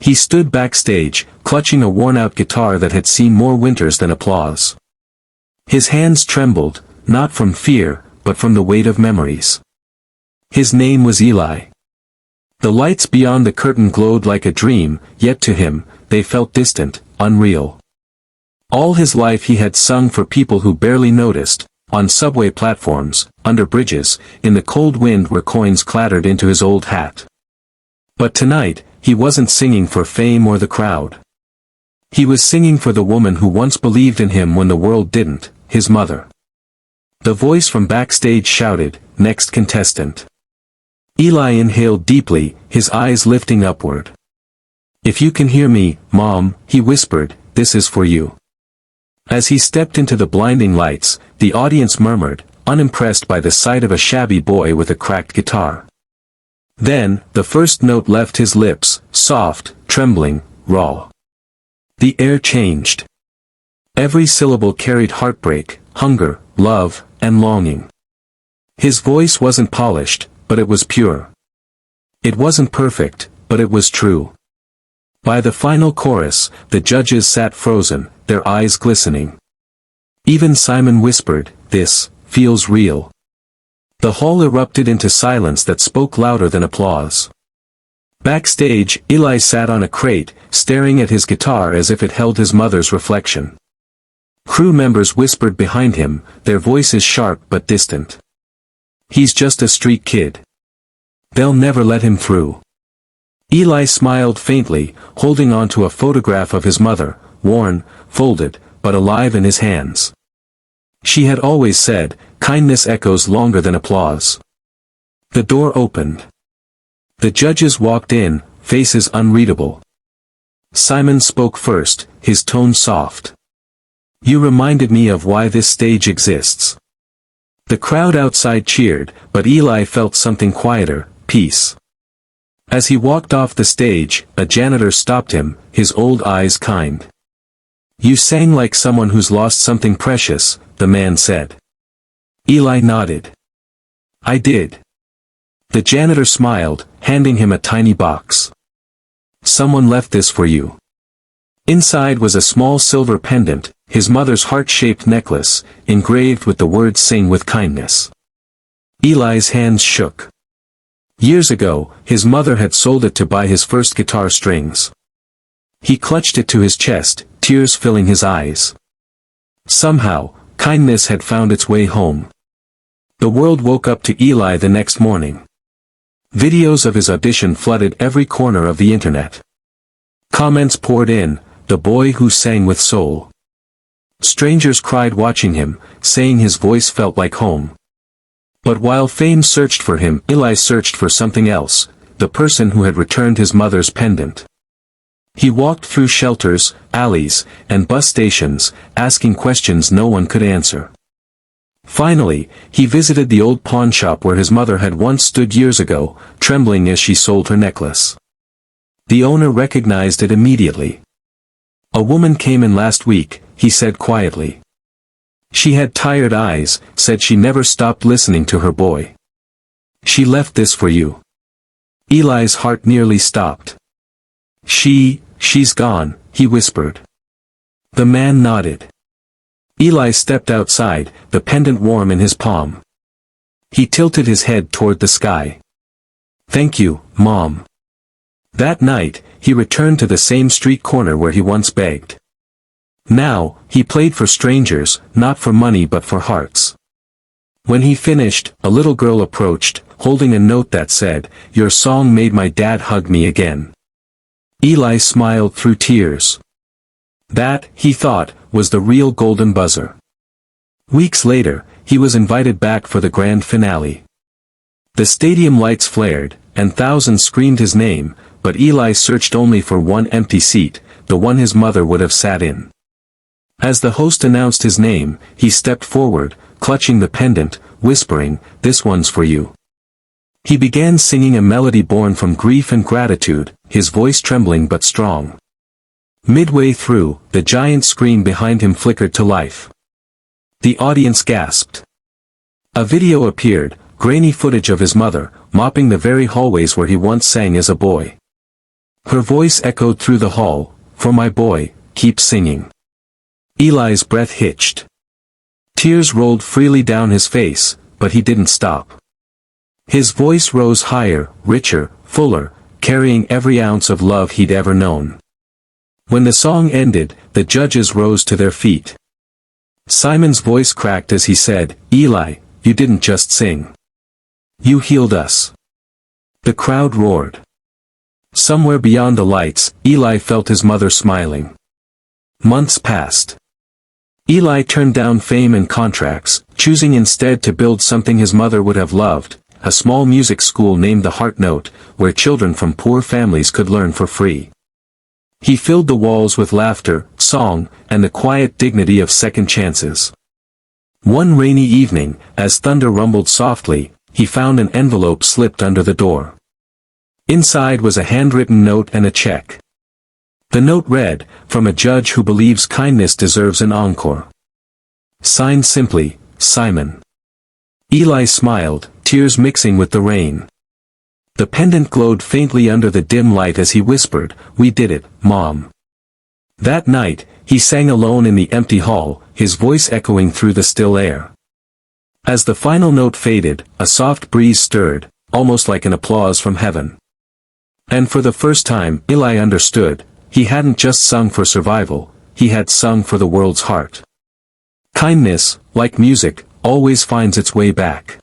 He stood backstage, clutching a worn-out guitar that had seen more winters than applause. His hands trembled, not from fear, but from the weight of memories. His name was Eli. The lights beyond the curtain glowed like a dream, yet to him, they felt distant, unreal. All his life he had sung for people who barely noticed, on subway platforms, under bridges, in the cold wind where coins clattered into his old hat. But tonight, he wasn't singing for fame or the crowd. He was singing for the woman who once believed in him when the world didn't, his mother. The voice from backstage shouted, "Next contestant." Eli inhaled deeply, his eyes lifting upward. "If you can hear me, Mom," he whispered, "this is for you." As he stepped into the blinding lights, the audience murmured, unimpressed by the sight of a shabby boy with a cracked guitar. Then, the first note left his lips, soft, trembling, raw. The air changed. Every syllable carried heartbreak, hunger, love, and longing. His voice wasn't polished, but it was pure. It wasn't perfect, but it was true. By the final chorus, the judges sat frozen, their eyes glistening. Even Simon whispered, "This feels real." The hall erupted into silence that spoke louder than applause. Backstage, Eli sat on a crate, staring at his guitar as if it held his mother's reflection. Crew members whispered behind him, their voices sharp but distant. "He's just a street kid. They'll never let him through." Eli smiled faintly, holding on to a photograph of his mother, worn, folded, but alive in his hands. She had always said, "Kindness echoes longer than applause." The door opened. The judges walked in, faces unreadable. Simon spoke first, his tone soft. "You reminded me of why this stage exists." The crowd outside cheered, but Eli felt something quieter, peace. As he walked off the stage, a janitor stopped him, his old eyes kind. "You sang like someone who's lost something precious," the man said. Eli nodded. "I did." The janitor smiled, handing him a tiny box. "Someone left this for you." Inside was a small silver pendant, his mother's heart-shaped necklace, engraved with the words "Sing with kindness." Eli's hands shook. Years ago, his mother had sold it to buy his first guitar strings. He clutched it to his chest, tears filling his eyes. Somehow, kindness had found its way home. The world woke up to Eli the next morning. Videos of his audition flooded every corner of the internet. Comments poured in, "The boy who sang with soul." Strangers cried watching him, saying his voice felt like home. But while fame searched for him, Eli searched for something else, the person who had returned his mother's pendant. He walked through shelters, alleys, and bus stations, asking questions no one could answer. Finally, he visited the old pawn shop where his mother had once stood years ago, trembling as she sold her necklace. The owner recognized it immediately. "A woman came in last week," he said quietly. "She had tired eyes, said she never stopped listening to her boy. She left this for you." Eli's heart nearly stopped. She's gone," he whispered. The man nodded. Eli stepped outside, the pendant warm in his palm. He tilted his head toward the sky. "Thank you, Mom." That night, he returned to the same street corner where he once begged. Now, he played for strangers, not for money but for hearts. When he finished, a little girl approached, holding a note that said, "Your song made my dad hug me again." Eli smiled through tears. That, he thought, was the real golden buzzer. Weeks later, he was invited back for the grand finale. The stadium lights flared, and thousands screamed his name, but Eli searched only for one empty seat, the one his mother would have sat in. As the host announced his name, he stepped forward, clutching the pendant, whispering, "This one's for you." He began singing a melody born from grief and gratitude, his voice trembling but strong. Midway through, the giant screen behind him flickered to life. The audience gasped. A video appeared, grainy footage of his mother, mopping the very hallways where he once sang as a boy. Her voice echoed through the hall, "For my boy, keep singing." Eli's breath hitched. Tears rolled freely down his face, but he didn't stop. His voice rose higher, richer, fuller, carrying every ounce of love he'd ever known. When the song ended, the judges rose to their feet. Simon's voice cracked as he said, "Eli, you didn't just sing. You healed us." The crowd roared. Somewhere beyond the lights, Eli felt his mother smiling. Months passed. Eli turned down fame and contracts, choosing instead to build something his mother would have loved, a small music school named the Heart Note, where children from poor families could learn for free. He filled the walls with laughter, song, and the quiet dignity of second chances. One rainy evening, as thunder rumbled softly, he found an envelope slipped under the door. Inside was a handwritten note and a check. The note read, "From a judge who believes kindness deserves an encore." Signed simply, Simon. Eli smiled, tears mixing with the rain. The pendant glowed faintly under the dim light as he whispered, "We did it, Mom." That night, he sang alone in the empty hall, his voice echoing through the still air. As the final note faded, a soft breeze stirred, almost like an applause from heaven. And for the first time, Eli understood, he hadn't just sung for survival, he had sung for the world's heart. Kindness, like music, always finds its way back.